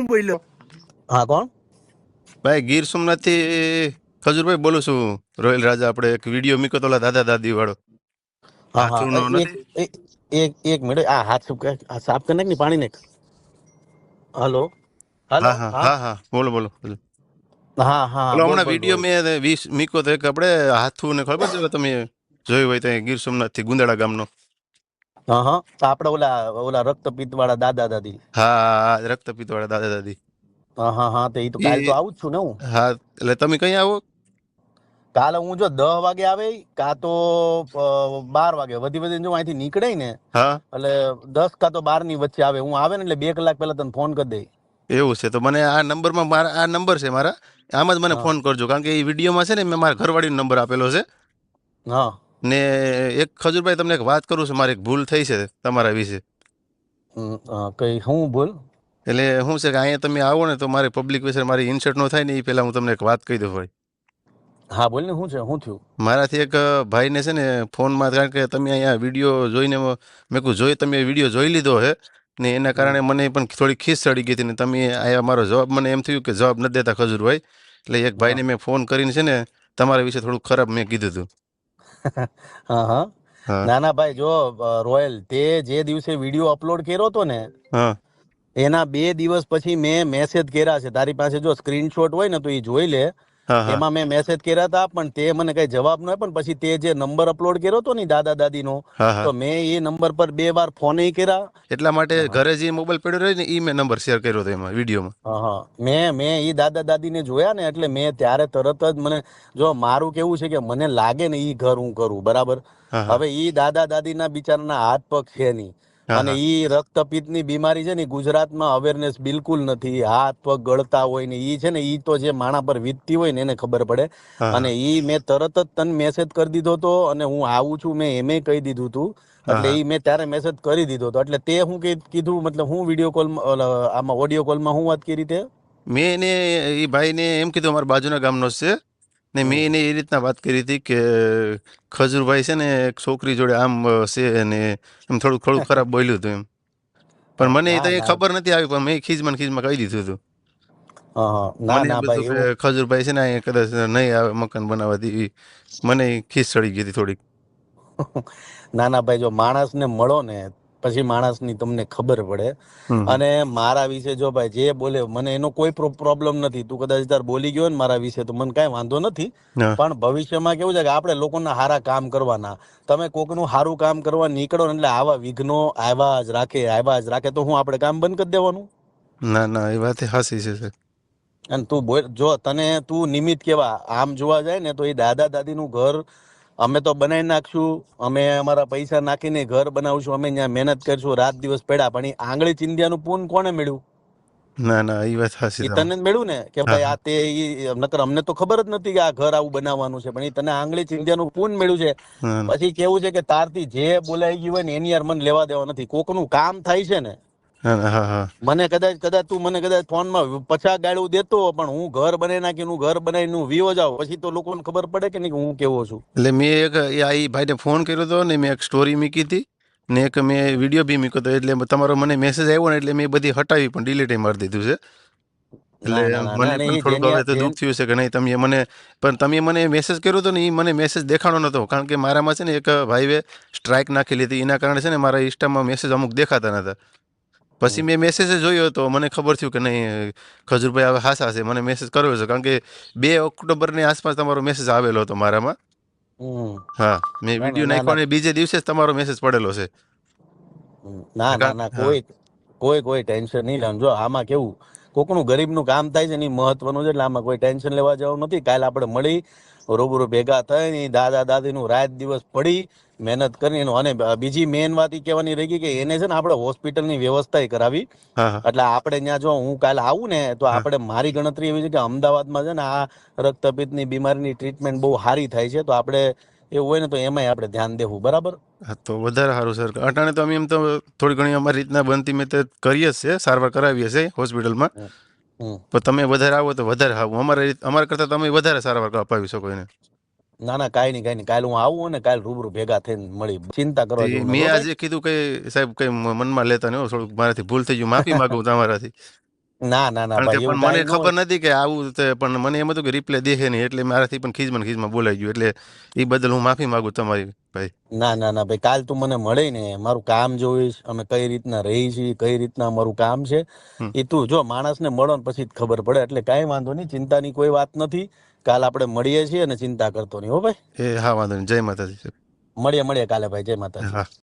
હું બોલ્યો? હા કોણ? ભાઈ ગીર સોમનાથ થી ખજૂરભાઈ બોલું છું. રોયલ રાજા આપણે એક વિડીયો મૂક્યો તો ઓલા દાદા દાદી વાળો હા હા હાથુનો એક નથી. એક એક મિનિટ આ હાથ સાફ કરી નાખ ને પાણી નાખ. હલો હલો હા હા હા હા હા બોલો બોલો બોલો. હા હા ઓલો બોલ હમણાં બોલ વિડીયો બોલ. મેં 20 મૂક્યો તો એક આપણે હાથું ને ખબર છે તમે જોયું હોય તો ગીર સોમનાથ થી ગુંદાળા ગામનો. હા હા તો આપણે ઓલા ઓલા રક્તપિત્ત વાળા દાદા દાદી. હા રક્તપિત્ત વાળા દાદા દાદી. હા હા હા તો એ તો કાલ તો એ આવું જ છું ને હું. હા એટલે તમે કઈ આવો? કાલે હું જો 10 વાગે આવે કાં તો 12 વાગે વધી જો અહીંથી નીકળે ને હા એટલે 10 કાં તો 12 ની વચ્ચે આવે. હું આવે ને એટલે 2 કલાક પહેલા તને ફોન કરી દઈ. એવું છે તો મને આ નંબરમાં મારા આ નંબર છે મારા આમ જ મને હા ફોન કરજો કારણ કે એ વિડીયોમાં છે ને મેં મારા ઘરવાળીનો નંબર આપેલો છે. હા ને એક ખજૂરભાઈ તમને એક વાત કરું છું, મારી એક ભૂલ થઈ છે તમારા વિશે. કઈ હું બોલ. એટલે શું છે કે અહીંયા તમે આવો ને તો મારી પબ્લિક વિશે મારી ઇન્સર્ટ ન થાય ને એ પહેલાં હું તમને એક વાત કહી દઉં ભાઈ. હા બોલ ને શું છે શું થયું? મારાથી એક ભાઈને છે ને ફોનમાં કારણ કે તમે અહીંયા વિડીયો જોઈને મેં કહું તમે વિડીયો જોઈ લીધો હે ને એના કારણે મને પણ થોડી ખીસ ચડી ગઈ હતી ને તમે અહીંયા મારો જવાબ મને એમ થયું કે જવાબ નથી દેતા ખજૂરભાઈ. એટલે એક હા ભાઈને મેં ફોન કરીને છે ને તમારા વિશે થોડું ખરાબ મેં કીધું હતું. હા હા હા ના ના ભાઈ જો રોયલ તે જે દિવસે વિડીયો અપલોડ કર્યો હતો ને હા એના 2 દિવસ પછી મેં મેસેજ કર્યા છે. તારી પાસે જો સ્ક્રીનશોટ હોય ને તો એ જોઈ લે. હા હા એમાં મેં મેસેજ કર્યા હતા પણ તે મને કઈ જવાબ ન આપ્યો. પછી તે જે નંબર અપલોડ કર્યો હતો ને દાદા દાદીનો હા હા તો મેં એ નંબર પર 2 વાર ફોન કર્યા. એટલા માટે હા ઘરે જે મોબાઈલ પડ્યો રહ્યો ને એ મેં નંબર શેર કર્યો હતો એમાં વિડીયોમાં. હા મેં ઈ દાદા દાદીને જોયા ને એટલે મેં ત્યારે તરત જ મને જો મારું કેવું છે કે મને લાગે ને ઈ ઘર હું કરું બરાબર. હા હા હવે ઈ દાદા દાદીના બિચારાના હાથ પગ છે નહીં હા અને હા ઈ રક્તપિત્તની બીમારી છે ને ગુજરાતમાં અવેરનેસ બિલકુલ નથી. હાથ પગ ગળતા હોય ને ઈ છે ને ઈ તો જે માણા પર વીતતી હોય ને એને ખબર પડે. હા અને ઈ મેં તરત જ તને મેસેજ કરી દીધો હતો અને હું આવું છું મેં એમે કહી દીધું તું. હા એટલે હા ઈ મેં ત્યારે મેસેજ કરી દીધો હતો. એટલે તે હું કીધું મતલબ હું વિડીયો કોલમાં આમાં ઓડિયો કોલમાં હું વાત કરી તે મેં એને એ ભાઈને એમ કીધું અમારા બાજુના ગામનો જ છે ને મેં એને એ રીતના વાત કરી હતી કે ખજૂરભાઈ છે ને એક છોકરી જોડે આમ છે ને એમ થોડું થોડું ખરાબ બોલ્યું હતું એમ. પણ મને એ ના તો એ ના ખબર નથી આવી પણ મેં ખીજમાં કહી દીધું હતું. ના મને એમ ના હતું ભાઈ કે એવું ખજૂરભાઈ છે ને અહીંયા કદાચ નહીં આવે મકાન બનાવવાથી મને ખીસ ચડી ગઈ હતી થોડીક. ના ના ભાઈ જો માણસને મળો ને પછી માણસની તમને ખબર પડે. હમ અને મારા વિશે જો ભાઈ જે બોલે મને એનો કોઈ પ્રોબ્લેમ નથી. તું કદાચ તાર બોલી ગયો ને મારા વિશે તો મને કાંઈ વાંધો નથી. હા પણ ભવિષ્યમાં કેવું છે કે આપણે લોકોના સારા કામ કરવાના. તમે કોકનું સારું કામ કરવા નીકળો ને એટલે આવા વિઘ્નો આવ્યા જ રાખે તો હું આપણે કામ બંધ કરી દેવાનું. ના ના એ વાત હાસી છે સર. અને તું બોલ જો તું નિમિત્ત કેવા આમ જોવા જાય ને તો એ દાદા દાદીનું ઘર અમે તો બનાવી નાખશું. અમે અમારા પૈસા નાખીને ઘર બનાવશું. અમે ત્યાં મહેનત કરશું રાત દિવસ પડ્યા પણ એ આંગળી ચિંધ્યાનું પૂન કોને મળ્યું? ના ના એ વાત હાસી એ તમે. તને જ મળ્યું ને કે હા ભાઈ હા આ તે નકર અમને તો ખબર જ નથી કે આ ઘર આવું બનાવવાનું છે. પણ એ તને આંગળી ચિંધ્યાનું પૂન મળ્યું છે. ના ના પછી કેવું છે કે તારથી જે બોલાઈ ગયું હોય ને એની યાર મને લેવા દેવા નથી. કોકનું કામ થાય છે ને હા હા હા મને કદાચ તું મને કદાચ ફોનમાં 50 ગાળું દેતો પણ હું ઘર બનાવી નાખીને હું ઘર બનાવીને વિવો જાવ પછી તો લોકોને ખબર પડે કે નહીં કે હું કેવો છું. એટલે મેં એક એ ભાઈને ફોન કર્યો હતો ને મેં એક સ્ટોરી મૂકી હતી ને એક મેં વિડીયો બી મૂક્યો હતો. એટલે તમારો મને મેસેજ આવ્યો ને એટલે મેં બધી હટાવી પણ ડિલીટ મારી દીધું છે. એટલે ના ના ના મને ના પણ એ થોડુંક હવે તો દુઃખ થયું છે કે નહીં તમે મને મેસેજ કર્યો હતો ને એ મને મેસેજ દેખાડો નતો કારણ કે મારામાં છે ને એક ભાઈએ સ્ટ્રાઇક નાખી લીધી એના કારણે છે ને મારા ઇન્સ્ટામાં મેસેજ અમુક દેખાતા નતા. પછી મેં મેસેજ જોયો તો મને ખબર થયું કે નહીં ખજૂરભાઈ હવે હાસા છે. મને મેસેજ કર્યો છે કારણ કે 2 ઓક્ટોબરની આસપાસ તમારો મેસેજ આવેલો હતો મારામાં. હમ હા મેં ના ના વિડીયો ના નાખ્યો ના ને બીજે દિવસે જ તમારો મેસેજ પડેલો છે. ના ના ના હા કોઈ ટેન્શન નહીં લેવાનું. જો આમાં કેવું કોકનું ગરીબનું કામ થાય છે ને એ મહત્વનું છે. એટલે આમાં કોઈ ટેન્શન લેવા જવું નથી. કાલે આપણે મળી રૂબરૂ ભેગા થઈ દાદા દાદીનું રાત દિવસ પડી મહેનત કરીને અને બીજી મેન વાત એ કહેવાની રહી ગઈ કે એને છે ને આપણે હોસ્પિટલની વ્યવસ્થા કરાવી. હા હા એટલે આપણે ત્યાં જો હું કાલે આવું ને તો હા આપણે મારી ગણતરી એવી છે કે અમદાવાદમાં છે ને આ રક્તપિત્તની બીમારીની ટ્રીટમેન્ટ બહુ સારી થાય છે. તો આપણે એવું હોય ને તો એમાંય આપણે ધ્યાન દેવું બરાબર. હા તો વધારે સારું સર. અટાણે તો અમે એમ તો થોડી ઘણી અમારી રીતના બનતી મેં તો કરીએ જ છે સારવાર કરાવીએ છીએ હોસ્પિટલમાં. હમ હમ. પણ તમે વધારે આવો તો વધારે આવું અમારા કરતાં તમે વધારે સારવાર અપાવી શકો એને. ના ના કાંઈ નહીં કાલે હું આવું ને કાલે રૂબરૂ ભેગા થઈને મળી ચિંતા કરવા જેવું મેં નથી ભાઈ. આજે કીધું કે સાહેબ કઈ મનમાં લેતા નહીં થોડુંક મારાથી ભૂલ થઈ ગયું માફી માગું તમારાથી. ના ના ના કારણ કે ભાઈ, પણ એવું મને કાંઈ ન ખબર હોય. નથી કે આવું પણ મને એમ હતું કે રિપ્લે દેખે નહીં, એટલે મારાથી પણ ખીજમાં બોલાઈ ગયું, એટલે એ બદલ હું માફી માંગુ તમારી ભાઈ. ના ના ના ભાઈ, કાલ તું મને મળે ને, મારું કામ જોઈશ, અમે કઈ રીતના રહી છીએ, કઈ રીતના અમારું કામ છે, હમ. એ તું જો માણસને મળો ને પછી જ ખબર પડે. એટલે કાંઈ વાંધો નહીં, ચિંતાની કોઈ વાત નથી. કાલ આપણે મળીએ છીએ અને ચિંતા કરતો નહીં હો ભાઈ. એ હા, વાંધો નહીં. જય માતાજી. મળીએ મળીએ કાલે ભાઈ, જય માતાજી. હા.